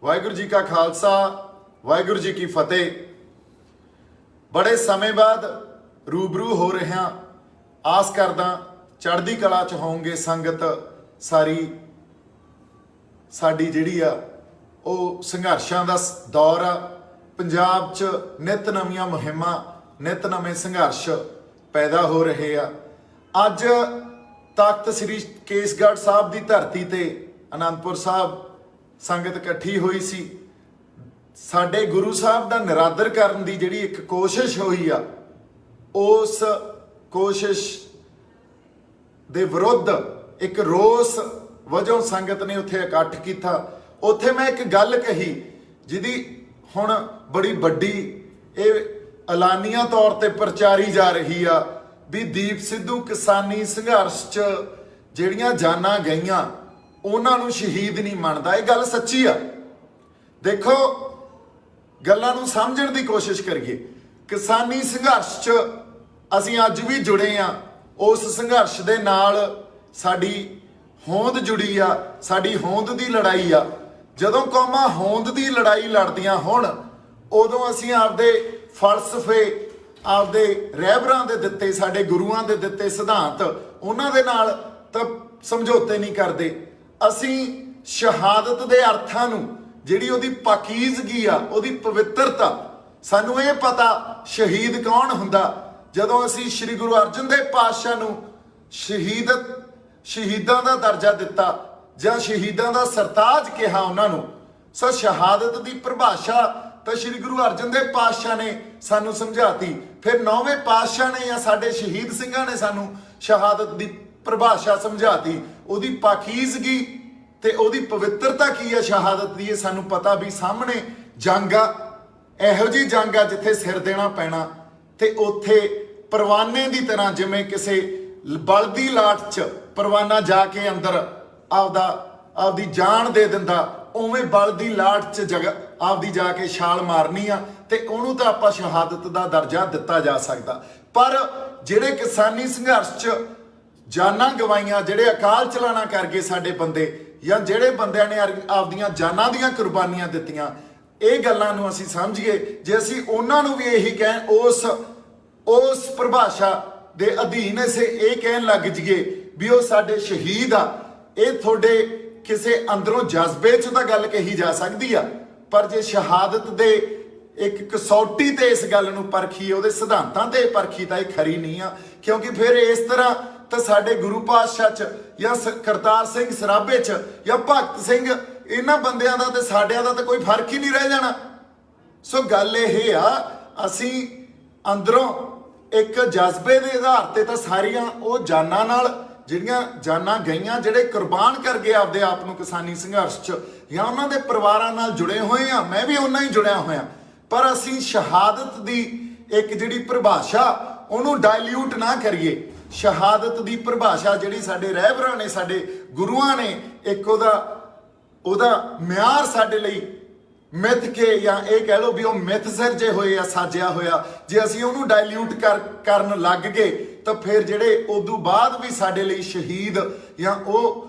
वाहिगुरू जी का खालसा वाहिगुरू जी की फतेह। बड़े समय बाद रूबरू हो रहे हैं, आस करदा चढ़दी कला च होंगे संगत सारी। साडी जिहड़ी आ ਉਹ ਸੰਘਰਸ਼ਾਂ ਦਾ ਦੌਰ ਆ। ਪੰਜਾਬ 'ਚ ਨਿਤ ਨਵੀਆਂ ਮੁਹਿੰਮਾਂ, ਨਿਤ ਨਵੇਂ ਸੰਘਰਸ਼ ਪੈਦਾ ਹੋ ਰਹੇ ਆ। ਅੱਜ ਤਖਤ ਸ੍ਰੀ ਕੇਸਗੜ੍ਹ ਸਾਹਿਬ ਦੀ ਧਰਤੀ ਤੇ ਅਨੰਦਪੁਰ ਸਾਹਿਬ ਸੰਗਤ ਇਕੱਠੀ ਹੋਈ ਸੀ। ਸਾਡੇ ਗੁਰੂ ਸਾਹਿਬ ਦਾ ਨਿਰਾਦਰ ਕਰਨ ਦੀ ਜਿਹੜੀ ਇੱਕ ਕੋਸ਼ਿਸ਼ ਹੋਈ ਆ, ਉਸ ਕੋਸ਼ਿਸ਼ ਦੇ ਵਿਰੁੱਧ ਇੱਕ ਰੋਸ ਵਜੋਂ ਸੰਗਤ ਨੇ ਉੱਥੇ ਇਕੱਠ ਕੀਤਾ। ਉੱਥੇ ਮੈਂ ਇੱਕ ਗੱਲ ਕਹੀ ਜਿਹਦੀ ਹੁਣ ਬੜੀ ਵੱਡੀ ਇਹ ਐਲਾਨੀਆਂ ਤੌਰ ਤੇ ਪ੍ਰਚਾਰੀ ਜਾ ਰਹੀ ਆ ਵੀ ਦੀਪ ਸਿੱਧੂ ਕਿਸਾਨੀ ਸੰਘਰਸ਼ 'ਚ ਜਿਹੜੀਆਂ ਜਾਨਾਂ ਗਈਆਂ ਉਹਨਾਂ ਨੂੰ ਸ਼ਹੀਦ ਨਹੀਂ ਮੰਨਦਾ। ਇਹ ਗੱਲ ਸੱਚੀ ਆ। ਦੇਖੋ, ਗੱਲਾਂ ਨੂੰ ਸਮਝਣ ਦੀ ਕੋਸ਼ਿਸ਼ ਕਰੀਏ। ਕਿਸਾਨੀ ਸੰਘਰਸ਼ 'ਚ ਅਸੀਂ ਅੱਜ ਵੀ ਜੁੜੇ ਆ। ਉਸ ਸੰਘਰਸ਼ ਦੇ ਨਾਲ ਸਾਡੀ ਹੋਂਦ ਜੁੜੀ ਆ, ਸਾਡੀ ਹੋਂਦ ਦੀ ਲੜਾਈ ਆ। ਜਦੋਂ ਕੌਮਾਂ ਹੋਂਦ ਦੀ ਲੜਾਈ ਲੜਦੀਆਂ ਹੋਣ, ਉਦੋਂ ਅਸੀਂ ਆਪਦੇ ਫਲਸਫੇ, ਆਪਦੇ ਰਹਿਬਰਾਂ ਦੇ ਦਿੱਤੇ, ਸਾਡੇ ਗੁਰੂਆਂ ਦੇ ਦਿੱਤੇ ਸਿਧਾਂਤ, ਉਹਨਾਂ ਦੇ ਨਾਲ ਤਾਂ ਸਮਝੌਤੇ ਨਹੀਂ ਕਰਦੇ। ਅਸੀਂ ਸ਼ਹਾਦਤ ਦੇ ਅਰਥਾਂ ਨੂੰ, ਜਿਹੜੀ ਉਹਦੀ ਪਾਕੀਜ਼ਗੀ ਆ, ਉਹਦੀ ਪਵਿੱਤਰਤਾ, ਸਾਨੂੰ ਇਹ ਪਤਾ ਸ਼ਹੀਦ ਕੌਣ ਹੁੰਦਾ। ਜਦੋਂ ਅਸੀਂ ਸ੍ਰੀ ਗੁਰੂ ਅਰਜਨ ਦੇਵ ਪਾਤਸ਼ਾਹ ਨੂੰ ਸ਼ਹੀਦਾਂ ਦਾ ਦਰਜਾ ਦਿੱਤਾ ਜਾਂ ਸ਼ਹੀਦਾਂ ਦਾ ਸਰਤਾਜ ਕਿਹਾ ਉਹਨਾਂ ਨੂੰ, ਸੋ ਸ਼ਹਾਦਤ ਦੀ ਪਰਿਭਾਸ਼ਾ ਤਾਂ ਸ੍ਰੀ ਗੁਰੂ ਅਰਜਨ ਦੇਵ ਪਾਤਸ਼ਾਹ ਨੇ ਸਾਨੂੰ ਸਮਝਾਤੀ। ਫਿਰ 9ਵੇਂ ਪਾਤਸ਼ਾਹ ਨੇ ਜਾਂ ਸਾਡੇ ਸ਼ਹੀਦ ਸਿੰਘਾਂ ਨੇ ਸਾਨੂੰ ਸ਼ਹਾਦਤ ਦੀ ਪਰਿਭਾਸ਼ਾ ਸਮਝਾਤੀ। ਉਹਦੀ ਪਾਕੀਜ਼ਗੀ ਤੇ ਉਹਦੀ ਪਵਿੱਤਰਤਾ ਕੀ ਹੈ ਸ਼ਹਾਦਤ ਦੀ, ਇਹ ਸਾਨੂੰ ਪਤਾ ਵੀ ਸਾਹਮਣੇ ਜੰਗ ਆ, ਇਹੋ ਜਿਹੀ ਜੰਗ ਆ ਜਿੱਥੇ ਸਿਰ ਦੇਣਾ ਪੈਣਾ। ਤੇ ਉੱਥੇ ਪਰਵਾਨੇ ਦੀ ਤਰ੍ਹਾਂ, ਜਿਵੇਂ ਕਿਸੇ ਬਲਦੀ ਲਾਟ 'ਚ ਪਰਵਾਨਾ ਜਾ ਕੇ ਅੰਦਰ ਆਪਦੀ ਜਾਨ ਦੇ ਦਿੰਦਾ, ਉਵੇਂ ਬਲਦੀ ਲਾਟ 'ਚ ਆਪਦੀ ਜਾ ਕੇ ਛਾਲ ਮਾਰਨੀ ਆ, ਤੇ ਉਹਨੂੰ ਤਾਂ ਆਪਾਂ ਸ਼ਹਾਦਤ ਦਾ ਦਰਜਾ ਦਿੱਤਾ ਜਾ ਸਕਦਾ। ਪਰ ਜਿਹੜੇ ਕਿਸਾਨੀ ਸੰਘਰਸ਼ 'ਚ ਜਾਨਾਂ ਗਵਾਈਆਂ, ਜਿਹੜੇ ਅਕਾਲ ਚਲਾਣਾ ਕਰ ਗਏ ਸਾਡੇ ਬੰਦੇ, ਜਾਂ ਜਿਹੜੇ ਬੰਦਿਆਂ ਨੇ ਆਪਦੀਆਂ ਜਾਨਾਂ ਦੀਆਂ ਕੁਰਬਾਨੀਆਂ ਦਿੱਤੀਆਂ, ਇਹ ਗੱਲਾਂ ਨੂੰ ਅਸੀਂ ਸਮਝੀਏ। ਜੇ ਅਸੀਂ ਉਹਨਾਂ ਨੂੰ ਵੀ ਇਹੀ ਕਹਿਣ, ਉਸ ਪਰਿਭਾਸ਼ਾ ਦੇ ਅਧੀਨ ਅਸੀਂ ਇਹ ਕਹਿਣ ਲੱਗ ਜਾਈਏ ਵੀ ਉਹ ਸਾਡੇ ਸ਼ਹੀਦ ਆ, ਇਹ ਤੁਹਾਡੇ ਕਿਸੇ ਅੰਦਰੋਂ ਜਜ਼ਬੇ 'ਚ ਤਾਂ ਗੱਲ ਕਹੀ ਜਾ ਸਕਦੀ ਆ। ਪਰ ਜੇ ਸ਼ਹਾਦਤ ਦੇ ਇੱਕ ਕਸੌਟੀ ਤੇ ਇਸ ਗੱਲ ਨੂੰ ਪਰਖੀਏ, ਉਹਦੇ ਸਿਧਾਂਤਾਂ ਤੇ ਪਰਖੀ, ਤਾਂ ਇਹ ਖਰੀ ਨਹੀਂ ਆ। ਕਿਉਂਕਿ ਫਿਰ ਇਸ ਤਰ੍ਹਾਂ ਤਾਂ ਸਾਡੇ ਗੁਰੂ ਪਾਤਸ਼ਾਹ 'ਚ ਜਾਂ ਕਰਤਾਰ ਸਿੰਘ ਸਰਾਭੇ 'ਚ ਜਾਂ ਭਗਤ ਸਿੰਘ, ਇਹਨਾਂ ਬੰਦਿਆਂ ਦਾ ਤੇ ਸਾਡਿਆਂ ਦਾ ਤਾਂ ਕੋਈ ਫਰਕ ਹੀ ਨਹੀਂ ਰਹਿ ਜਾਣਾ। ਸੋ ਗੱਲ ਇਹ ਆ, ਅਸੀਂ ਅੰਦਰੋਂ ਇੱਕ ਜਜ਼ਬੇ ਦੇ ਆਧਾਰ ਤੇ ਤਾਂ ਸਾਰੀਆਂ ਉਹ ਜਾਨਾਂ ਨਾਲ, ਜਿਹੜੀਆਂ ਜਾਨਾਂ ਗਈਆਂ, ਜਿਹੜੇ ਕੁਰਬਾਨ ਕਰ ਗਏ ਆਪਦੇ ਆਪ ਨੂੰ ਕਿਸਾਨੀ ਸੰਘਰਸ਼ 'ਚ, ਜਾਂ ਉਹਨਾਂ ਦੇ ਪਰਿਵਾਰਾਂ ਨਾਲ ਜੁੜੇ ਹੋਏ ਆ। ਮੈਂ ਵੀ ਉਹਨਾਂ ਹੀ ਜੁੜਿਆ ਹੋਇਆ। ਪਰ ਅਸੀਂ ਸ਼ਹਾਦਤ ਦੀ ਇੱਕ ਜਿਹੜੀ ਪਰਿਭਾਸ਼ਾ, ਉਹਨੂੰ ਡਾਇਲਿਊਟ ਨਾ ਕਰੀਏ। ਸ਼ਹਾਦਤ ਦੀ ਪਰਿਭਾਸ਼ਾ ਜਿਹੜੀ ਸਾਡੇ ਰਹਿਬਰਾਂ ਨੇ, ਸਾਡੇ ਗੁਰੂਆਂ ਨੇ ਇੱਕ ਉਹਦਾ ਮਿਆਰ ਸਾਡੇ ਲਈ ਮਿੱਥ ਕੇ, ਜਾਂ ਇਹ ਕਹਿ ਲਓ ਵੀ ਉਹ ਮਿੱਥ ਸਿਰਜੇ ਹੋਏ ਆ, ਸਾਜਿਆ ਹੋਇਆ। ਜੇ ਅਸੀਂ ਉਹਨੂੰ ਡਾਇਲਿਊਟ ਕਰਨ ਲੱਗ ਗਏ ਤਾਂ ਫਿਰ ਜਿਹੜੇ ਉਦੋਂ ਬਾਅਦ ਵੀ ਸਾਡੇ ਲਈ ਸ਼ਹੀਦ, ਜਾਂ ਉਹ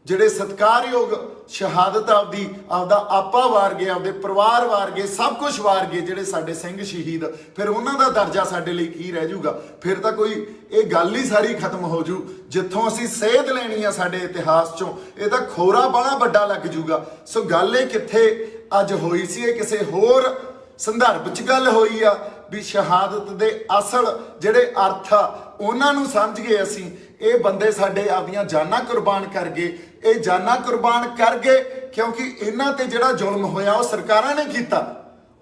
ਜਿਹੜੇ ਸਤਿਕਾਰਯੋਗ ਸ਼ਹਾਦਤ ਆਪਦਾ ਆਪਾ ਵਾਰ ਗਏ, ਆਪਦੇ ਪਰਿਵਾਰ ਵਾਰ ਗਏ, ਸਭ ਕੁਝ ਵਾਰ ਗਏ ਜਿਹੜੇ ਸਾਡੇ ਸਿੰਘ ਸ਼ਹੀਦ, ਫਿਰ ਉਹਨਾਂ ਦਾ ਦਰਜਾ ਸਾਡੇ ਲਈ ਕੀ ਰਹਿ ਜਾਊਗਾ? ਫਿਰ ਤਾਂ ਕੋਈ ਇਹ ਗੱਲ ਹੀ ਸਾਰੀ ਖਤਮ ਹੋ ਜੂ। ਜਿੱਥੋਂ ਅਸੀਂ ਸੇਧ ਲੈਣੀ ਆ ਸਾਡੇ ਇਤਿਹਾਸ 'ਚੋਂ, ਇਹ ਤਾਂ ਖੋਰਾ ਬੜਾ ਵੱਡਾ ਲੱਗ ਜੂਗਾ। ਸੋ ਗੱਲ ਇਹ ਕਿੱਥੇ ਅੱਜ ਹੋਈ ਸੀ, ਇਹ ਕਿਸੇ ਹੋਰ ਸੰਦਰਭ 'ਚ ਗੱਲ ਹੋਈ ਆ ਵੀ ਸ਼ਹਾਦਤ ਦੇ ਅਸਲ ਜਿਹੜੇ ਅਰਥ ਆ ਉਹਨਾਂ ਨੂੰ ਸਮਝ ਗਏ ਅਸੀਂ। ਇਹ ਬੰਦੇ ਸਾਡੇ ਆਪਦੀਆਂ ਜਾਨਾਂ ਕੁਰਬਾਨ ਕਰ ਗਏ। ਇਹ ਜਾਨਾਂ ਕੁਰਬਾਨ ਕਰ ਗਏ ਕਿਉਂਕਿ ਇਹਨਾਂ ਤੇ ਜਿਹੜਾ ਜ਼ੁਲਮ ਹੋਇਆ ਉਹ ਸਰਕਾਰਾਂ ਨੇ ਕੀਤਾ।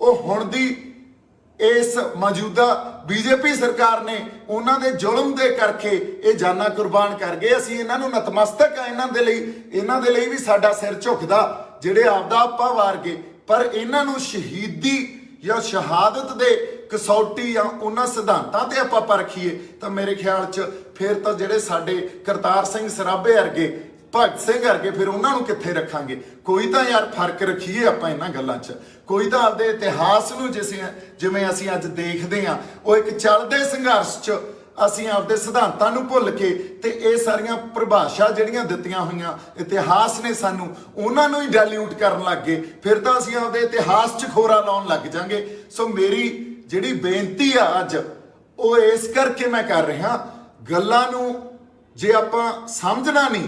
ਉਹ ਹੁਣ ਦੀ ਇਸ ਮੌਜੂਦਾ ਬੀਜੇਪੀ ਸਰਕਾਰ ਨੇ ਉਹਨਾਂ ਦੇ ਜ਼ੁਲਮ ਦੇ ਕਰਕੇ ਇਹ ਜਾਨਾਂ ਕੁਰਬਾਨ ਕਰ ਗਏ। ਅਸੀਂ ਇਹਨਾਂ ਨੂੰ ਨਤਮਸਤਕ ਆ। ਇਹਨਾਂ ਦੇ ਲਈ ਵੀ ਸਾਡਾ ਸਿਰ ਝੁਕਦਾ ਜਿਹੜੇ ਆਪਦਾ ਆਪਾ ਵਾਰ ਗਏ। ਪਰ ਇਹਨਾਂ ਨੂੰ ਸ਼ਹੀਦੀ ਜਾਂ ਸ਼ਹਾਦਤ ਦੇ ਕਸੌਟੀ ਜਾਂ ਉਹਨਾਂ ਸਿਧਾਂਤਾਂ ਤੇ ਆਪਾਂ ਪਰਖੀਏ ਤਾਂ ਮੇਰੇ ਖਿਆਲ 'ਚ ਫਿਰ ਤਾਂ ਜਿਹੜੇ ਸਾਡੇ ਕਰਤਾਰ ਸਿੰਘ ਸਰਾਭੇ ਵਰਗੇ, ਭਗਤ ਸਿੰਘ ਵਰਗੇ, ਫਿਰ ਉਹਨਾਂ ਨੂੰ ਕਿੱਥੇ ਰੱਖਾਂਗੇ? ਕੋਈ ਤਾਂ ਯਾਰ ਫਰਕ ਰੱਖੀਏ ਆਪਾਂ ਇਹਨਾਂ ਗੱਲਾਂ 'ਚ। ਕੋਈ ਤਾਂ ਆਪਦੇ ਇਤਿਹਾਸ ਨੂੰ ਜਿਵੇਂ ਅਸੀਂ ਅੱਜ ਦੇਖਦੇ ਹਾਂ, ਉਹ ਇੱਕ ਚੱਲਦੇ ਸੰਘਰਸ਼ 'ਚ ਅਸੀਂ ਆਪਦੇ ਸਿਧਾਂਤਾਂ ਨੂੰ ਭੁੱਲ ਕੇ ਤੇ ਇਹ ਸਾਰੀਆਂ ਪਰਿਭਾਸ਼ਾ ਜਿਹੜੀਆਂ ਦਿੱਤੀਆਂ ਹੋਈਆਂ ਇਤਿਹਾਸ ਨੇ ਸਾਨੂੰ, ਉਹਨਾਂ ਨੂੰ ਹੀ ਡਾਇਲਿਊਟ ਕਰਨ ਲੱਗ ਗਏ, ਫਿਰ ਤਾਂ ਅਸੀਂ ਆਪਦੇ ਇਤਿਹਾਸ 'ਚ ਖੋਰਾ ਲਾਉਣ ਲੱਗ ਜਾਾਂਗੇ। ਸੋ ਮੇਰੀ ਜਿਹੜੀ ਬੇਨਤੀ ਆ ਅੱਜ ਉਹ ਇਸ ਕਰਕੇ ਮੈਂ ਕਰ ਰਿਹਾ, ਗੱਲਾਂ ਨੂੰ ਜੇ ਆਪਾਂ ਸਮਝਣਾ ਨਹੀਂ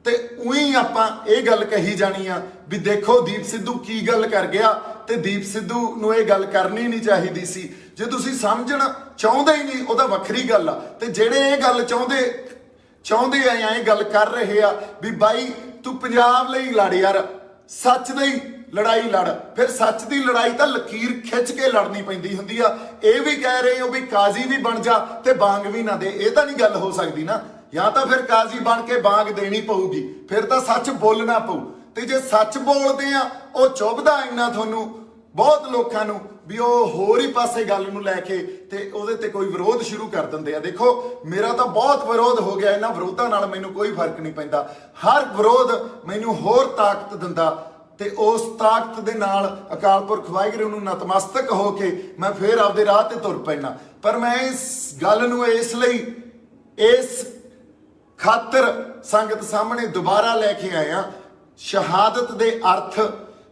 ਤੇ ਉਹੀ ਆਪਾਂ ਇਹ ਗੱਲ ਕਹੀ ਜਾਣੀ ਆ ਵੀ ਦੇਖੋ ਦੀਪ ਸਿੱਧੂ ਕੀ ਗੱਲ ਕਰ ਗਿਆ, ਤੇ ਦੀਪ ਸਿੱਧੂ ਨੂੰ ਇਹ ਗੱਲ ਕਰਨੀ ਨਹੀਂ ਚਾਹੀਦੀ ਸੀ। ਜੇ ਤੁਸੀਂ ਸਮਝਣਾ ਚਾਹੁੰਦੇ ਹੀ ਨਹੀਂ ਉਹਦਾ ਵੱਖਰੀ ਗੱਲ ਆ, ਤੇ ਜਿਹੜੇ ਇਹ ਗੱਲ ਚਾਹੁੰਦੇ ਆ ਜਾਂ ਇਹ ਗੱਲ ਕਰ ਰਹੇ ਆ ਵੀ ਬਾਈ ਤੂੰ ਪੰਜਾਬ ਲਈ ਲੜ ਯਾਰ, ਸੱਚ ਦੀ ਲੜਾਈ ਲੜ, ਫਿਰ ਸੱਚ ਦੀ ਲੜਾਈ ਤਾਂ ਲਕੀਰ ਖਿੱਚ ਕੇ ਲੜਨੀ ਪੈਂਦੀ ਹੁੰਦੀ ਆ। ਇਹ ਵੀ ਕਹਿ ਰਹੇ ਹੋ ਵੀ ਕਾਜ਼ੀ ਵੀ ਬਣ ਜਾ ਤੇ ਬਾਂਗ ਵੀ ਨਾ ਦੇ, ਇਹ ਤਾਂ ਨਹੀਂ ਗੱਲ ਹੋ ਸਕਦੀ ਨਾ। ਜਾਂ ਤਾਂ ਫਿਰ ਕਾਜ਼ੀ ਬਣ ਕੇ ਬਾਂਗ ਦੇਣੀ ਪਊਗੀ, ਫਿਰ ਤਾਂ ਸੱਚ ਬੋਲਣਾ ਪਊ। ਤੇ ਜੇ ਸੱਚ ਬੋਲਦੇ ਆ ਉਹ ਚੁੱਭਦਾ ਇੰਨਾ ਤੁਹਾਨੂੰ ਬਹੁਤ ਲੋਕਾਂ ਨੂੰ ਵੀ ਉਹ ਹੋਰ ਹੀ ਪਾਸੇ ਗੱਲ ਨੂੰ ਲੈ ਕੇ ਤੇ ਉਹਦੇ ਤੇ ਕੋਈ ਵਿਰੋਧ ਸ਼ੁਰੂ ਕਰ ਦਿੰਦੇ ਆ। ਦੇਖੋ ਮੇਰਾ ਤਾਂ ਬਹੁਤ ਵਿਰੋਧ ਹੋ ਗਿਆ, ਇਹਨਾਂ ਵਿਰੋਧਾਂ ਨਾਲ ਮੈਨੂੰ ਕੋਈ ਫਰਕ ਨਹੀਂ ਪੈਂਦਾ। ਹਰ ਵਿਰੋਧ ਮੈਨੂੰ ਹੋਰ ਤਾਕਤ ਦਿੰਦਾ ਤੇ ਉਸ ਤਾਕਤ ਦੇ ਨਾਲ ਅਕਾਲ ਪੁਰਖ ਵਾਹਿਗੁਰੂ ਨੂੰ ਨਤਮਸਤਕ ਹੋ ਕੇ ਮੈਂ ਫੇਰ ਆਪਦੇ ਰਾਹ ਤੇ ਤੁਰ ਪੈਣਾ। ਪਰ ਮੈਂ ਇਸ ਗੱਲ ਨੂੰ ਇਸ ਲਈ ਇਸ ਖਾਤਰ ਸੰਗਤ ਸਾਹਮਣੇ ਦੁਬਾਰਾ ਲੈ ਕੇ ਆਇਆ, ਸ਼ਹਾਦਤ ਦੇ ਅਰਥ,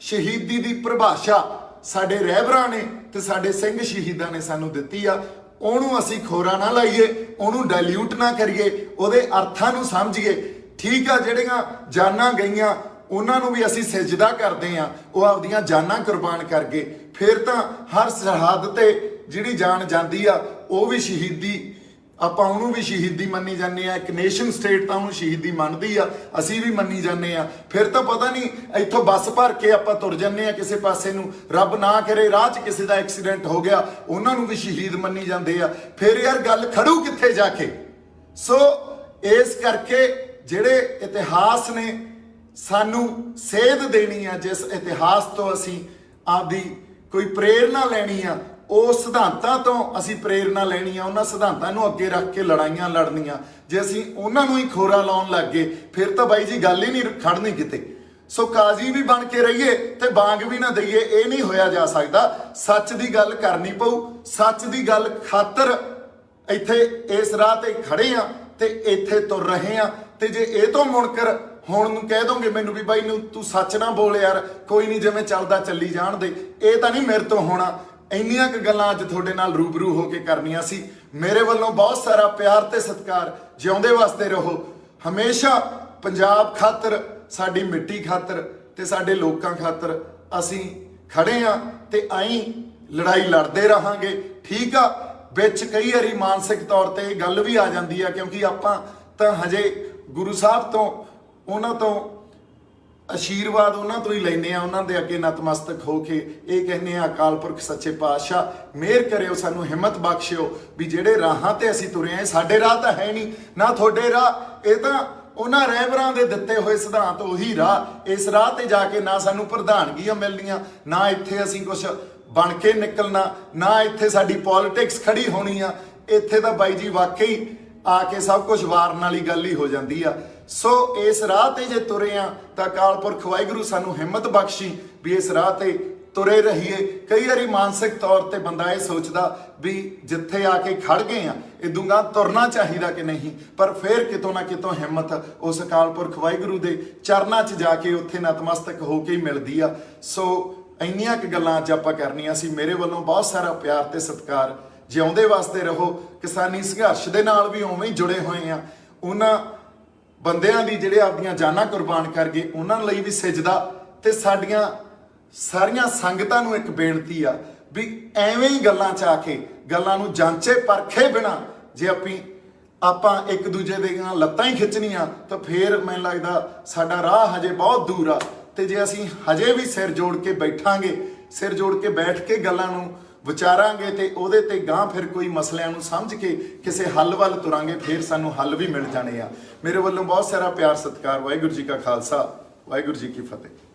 ਸ਼ਹੀਦੀ ਦੀ ਪਰਿਭਾਸ਼ਾ ਸਾਡੇ ਰਹਿਬਰਾਂ ਨੇ ਤੇ ਸਾਡੇ ਸਿੰਘ ਸ਼ਹੀਦਾਂ ਨੇ ਸਾਨੂੰ ਦਿੱਤੀ ਆ। ਉਹਨੂੰ ਅਸੀਂ ਖੋਰਾ ਨਾ ਲਾਈਏ, ਉਹਨੂੰ ਡਾਇਲਿਊਟ ਨਾ ਕਰੀਏ, ਉਹਦੇ ਅਰਥਾਂ ਨੂੰ ਸਮਝੀਏ। ਠੀਕ ਆ, ਜਿਹੜੀਆਂ ਜਾਨਾਂ ਗਈਆਂ ਉਹਨਾਂ ਨੂੰ ਵੀ ਅਸੀਂ ਸਜਦਾ ਕਰਦੇ ਆ, ਉਹ ਆਪਦੀਆਂ ਜਾਨਾਂ ਕੁਰਬਾਨ ਕਰ ਗਏ। ਫਿਰ ਤਾਂ ਹਰ ਸਰਹੱਦ ਤੇ ਜਿਹੜੀ ਜਾਨ ਜਾਂਦੀ ਆ ਉਹ ਵੀ ਸ਼ਹੀਦੀ, ਆਪਾਂ ਉਹਨੂੰ ਵੀ ਸ਼ਹੀਦੀ ਮੰਨੀ ਜਾਂਦੇ ਆ। ਇੱਕ ਨੇਸ਼ਨ ਸਟੇਟ ਤਾਂ ਉਹਨੂੰ ਸ਼ਹੀਦੀ ਮੰਨਦੀ ਆ, ਅਸੀਂ ਵੀ ਮੰਨੀ ਜਾਂਦੇ ਆ। ਫਿਰ ਤਾਂ ਪਤਾ ਨਹੀਂ ਇੱਥੋਂ ਬੱਸ ਭਰ ਕੇ ਆਪਾਂ ਤੁਰ ਜਾਂਦੇ ਆ ਕਿਸੇ ਪਾਸੇ ਨੂੰ, ਰੱਬ ਨਾ ਕਰੇ ਰਾਹ 'ਚ ਕਿਸੇ ਦਾ ਐਕਸੀਡੈਂਟ ਹੋ ਗਿਆ, ਉਹਨਾਂ ਨੂੰ ਵੀ ਸ਼ਹੀਦ ਮੰਨੀ ਜਾਂਦੇ ਆ। ਫਿਰ ਯਾਰ ਗੱਲ ਖੜੂ ਕਿੱਥੇ ਜਾ ਕੇ? ਸੋ ਇਸ ਕਰਕੇ ਜਿਹੜੇ ਇਤਿਹਾਸ ਨੇ ਸਾਨੂੰ ਸੇਧ ਦੇਣੀ ਆ, ਜਿਸ ਇਤਿਹਾਸ ਤੋਂ ਅਸੀਂ ਆਪਦੀ ਕੋਈ ਪ੍ਰੇਰਨਾ ਲੈਣੀ ਆ, ਉਹ ਸਿਧਾਂਤਾਂ ਤੋਂ ਅਸੀਂ ਪ੍ਰੇਰਨਾ ਲੈਣੀ ਆ, ਉਹਨਾਂ ਸਿਧਾਂਤਾਂ ਨੂੰ ਅੱਗੇ ਰੱਖ ਕੇ ਲੜਾਈਆਂ ਲੜਨੀਆਂ। ਜੇ ਅਸੀਂ ਉਹਨਾਂ ਨੂੰ ਹੀ ਖੋਰਾ ਲਾਉਣ ਲੱਗ ਗਏ ਫਿਰ ਤਾਂ ਬਾਈ ਜੀ ਗੱਲ ਹੀ ਨਹੀਂ ਖੜਨੀ ਕਿਤੇ। ਸੋ ਕਾਜ਼ੀ ਵੀ ਬਣ ਕੇ ਰਹੀਏ ਤੇ ਬਾਂਗ ਵੀ ਨਾ ਦਈਏ, ਇਹ ਨਹੀਂ ਹੋਇਆ ਜਾ ਸਕਦਾ। ਸੱਚ ਦੀ ਗੱਲ ਕਰਨੀ ਪਊ, ਸੱਚ ਦੀ ਗੱਲ ਖਾਤਰ ਇੱਥੇ ਇਸ ਰਾਹ ਤੇ ਖੜੇ ਆ ਤੇ ਇੱਥੇ ਤੁਰ ਰਹੇ ਆ। ਤੇ ਜੇ ਇਹ ਤੋਂ ਮੁਣਕਰ ਹੁਣ ਨੂੰ ਕਹਿ ਦੋਗੇ ਮੈਨੂੰ ਵੀ ਬਾਈ ਨੂੰ ਤੂੰ ਸੱਚ ਨਾ ਬੋਲ ਯਾਰ, ਕੋਈ ਨਹੀਂ ਜਿਵੇਂ ਚੱਲਦਾ ਚੱਲੀ ਜਾਣ ਦੇ, ਇਹ ਤਾਂ ਨਹੀਂ ਮੇਰੇ ਤੋਂ ਹੋਣਾ। ਇੰਨੀਆਂ ਕੁ ਗੱਲਾਂ ਅੱਜ ਤੁਹਾਡੇ ਨਾਲ ਰੂਬਰੂ ਹੋ ਕੇ ਕਰਨੀਆਂ ਸੀ। ਮੇਰੇ ਵੱਲੋਂ ਬਹੁਤ ਸਾਰਾ ਪਿਆਰ ਤੇ ਸਤਿਕਾਰ। ਜਿਉਂਦੇ ਵਾਸਤੇ ਰਹੋ ਹਮੇਸ਼ਾ। ਪੰਜਾਬ ਖਾਤਰ, ਸਾਡੀ ਮਿੱਟੀ ਖਾਤਰ ਤੇ ਸਾਡੇ ਲੋਕਾਂ ਖਾਤਰ ਅਸੀਂ ਖੜੇ ਆ ਤੇ ਆਈ ਲੜਾਈ ਲੜਦੇ ਰਹਾਂਗੇ। ਠੀਕ ਆ, ਵਿੱਚ ਕਈ ਵਾਰੀ ਮਾਨਸਿਕ ਤੌਰ ਤੇ ਇਹ ਗੱਲ ਵੀ ਆ ਜਾਂਦੀ ਆ, ਕਿਉਂਕਿ ਆਪਾਂ ਤਾਂ ਹਜੇ ਗੁਰੂ ਸਾਹਿਬ ਤੋਂ, ਉਹਨਾਂ ਤੋਂ ਆਸ਼ੀਰਵਾਦ ਉਹਨਾਂ ਤੋਂ ਹੀ ਲੈਂਦੇ ਆ, ਉਹਨਾਂ ਦੇ ਅੱਗੇ ਨਤਮਸਤਕ ਹੋ ਕੇ ਇਹ ਕਹਿੰਦੇ ਆ ਅਕਾਲ ਪੁਰਖ ਸੱਚੇ ਪਾਤਸ਼ਾਹ ਮਿਹਰ ਕਰਿਓ, ਸਾਨੂੰ ਹਿੰਮਤ ਬਖਸ਼ਿਓ ਵੀ ਜਿਹੜੇ ਰਾਹਾਂ ਤੇ ਅਸੀਂ ਤੁਰੇ ਆ, ਸਾਡੇ ਰਾਹ ਤਾਂ ਹੈ ਨਹੀਂ ਨਾ ਤੁਹਾਡੇ ਰਾਹ, ਇਹ ਤਾਂ ਉਹਨਾਂ ਰਹਿਬਰਾਂ ਦੇ ਦਿੱਤੇ ਹੋਏ ਸਿਧਾਂਤ, ਉਹੀ ਰਾਹ। ਇਸ ਰਾਹ ਤੇ ਜਾ ਕੇ ਨਾ ਸਾਨੂੰ ਪ੍ਰਧਾਨਗੀਆਂ ਮਿਲਣੀਆਂ, ਨਾ ਇੱਥੇ ਅਸੀਂ ਕੁਝ ਬਣ ਕੇ ਨਿਕਲਣਾ, ਨਾ ਇੱਥੇ ਸਾਡੀ ਪੋਲਿਟਿਕਸ ਖੜੀ ਹੋਣੀ ਆ। ਇੱਥੇ ਤਾਂ ਬਾਈ ਜੀ ਵਾਕਈ ਆ ਕੇ ਸਭ ਕੁਝ ਵਾਰਨ ਵਾਲੀ ਗੱਲ ਹੀ ਹੋ ਜਾਂਦੀ ਆ। ਸੋ ਇਸ ਰਾਹ ਤੇ ਜੇ ਤੁਰੇ ਆ ਤਾਂ ਅਕਾਲ ਪੁਰਖ ਵਾਹਿਗੁਰੂ ਸਾਨੂੰ ਹਿੰਮਤ ਬਖਸ਼ੀ ਵੀ ਇਸ ਰਾਹ ਤੇ ਤੁਰੇ ਰਹੀਏ। ਕਈ ਵਾਰੀ ਮਾਨਸਿਕ ਤੌਰ ਤੇ ਬੰਦਾ ਇਹ ਸੋਚਦਾ ਵੀ ਜਿੱਥੇ ਆ ਕੇ ਖੜ ਗਏ ਆ ਇਦੋਂ ਗਾਂ ਤੁਰਨਾ ਚਾਹੀਦਾ ਕਿ ਨਹੀਂ, ਪਰ ਫਿਰ ਕਿਤੋਂ ਨਾ ਕਿਤੋਂ ਹਿੰਮਤ ਉਸ ਅਕਾਲ ਪੁਰਖ ਵਾਹਿਗੁਰੂ ਦੇ ਚਰਨਾਂ 'ਚ ਜਾ ਕੇ ਉੱਥੇ ਨਤਮਸਤਕ ਹੋ ਕੇ ਹੀ ਮਿਲਦੀ ਆ। ਸੋ ਇੰਨੀਆਂ ਕੁ ਗੱਲਾਂ ਅੱਜ ਆਪਾਂ ਕਰਨੀਆਂ ਸੀ। ਮੇਰੇ ਵੱਲੋਂ ਬਹੁਤ ਸਾਰਾ ਪਿਆਰ ਤੇ ਸਤਿਕਾਰ। ਜਿਉਂਦੇ ਵਾਸਤੇ ਰਹੋ। ਕਿਸਾਨੀ ਸੰਘਰਸ਼ ਦੇ ਨਾਲ ਵੀ ਉਵੇਂ ਹੀ ਜੁੜੇ ਹੋਏ ਆ। ਉਹਨਾਂ ਬੰਦਿਆਂ ਦੀ ਜਿਹੜੇ ਆਪਦੀਆਂ ਜਾਨਾਂ ਕੁਰਬਾਨ ਕਰ ਗਏ, ਉਹਨਾਂ ਲਈ ਵੀ ਸਜਦਾ। ਤੇ ਸਾਡੀਆਂ ਸਾਰੀਆਂ ਸੰਗਤਾਂ ਨੂੰ ਇੱਕ ਬੇਨਤੀ ਆ ਵੀ ਐਵੇਂ ਹੀ ਗੱਲਾਂ 'ਚ ਆ ਕੇ, ਗੱਲਾਂ ਨੂੰ ਜਾਂਚੇ ਪਰਖੇ ਬਿਨਾ ਜੇ ਆਪਾਂ ਇੱਕ ਦੂਜੇ ਦੀਆਂ ਲੱਤਾਂ ਹੀ ਖਿੱਚਣੀਆਂ ਤਾਂ ਫੇਰ ਮੈਨੂੰ ਲੱਗਦਾ ਸਾਡਾ ਰਾਹ ਹਜੇ ਬਹੁਤ ਦੂਰ ਆ। ਤੇ ਜੇ ਅਸੀਂ ਹਜੇ ਵੀ ਸਿਰ ਜੋੜ ਕੇ ਬੈਠਾਂਗੇ, ਸਿਰ ਜੋੜ ਕੇ ਬੈਠ ਕੇ ਗੱਲਾਂ ਨੂੰ ਵਿਚਾਰਾਂਗੇ ਤੇ ਉਹਦੇ ਤੇ ਗਾਂ ਫਿਰ ਕੋਈ ਮਸਲਿਆਂ ਨੂੰ ਸਮਝ ਕੇ ਕਿਸੇ ਹੱਲ ਵੱਲ ਤੁਰਾਂਗੇ, ਫਿਰ ਸਾਨੂੰ ਹੱਲ ਵੀ ਮਿਲ ਜਾਣੇ ਆ। ਮੇਰੇ ਵੱਲੋਂ ਬਹੁਤ ਸਾਰਾ ਪਿਆਰ ਸਤਿਕਾਰ। ਵਾਹਿਗੁਰੂ ਜੀ ਕਾ ਖਾਲਸਾ, ਵਾਹਿਗੁਰੂ ਜੀ ਕੀ ਫਤਿਹ।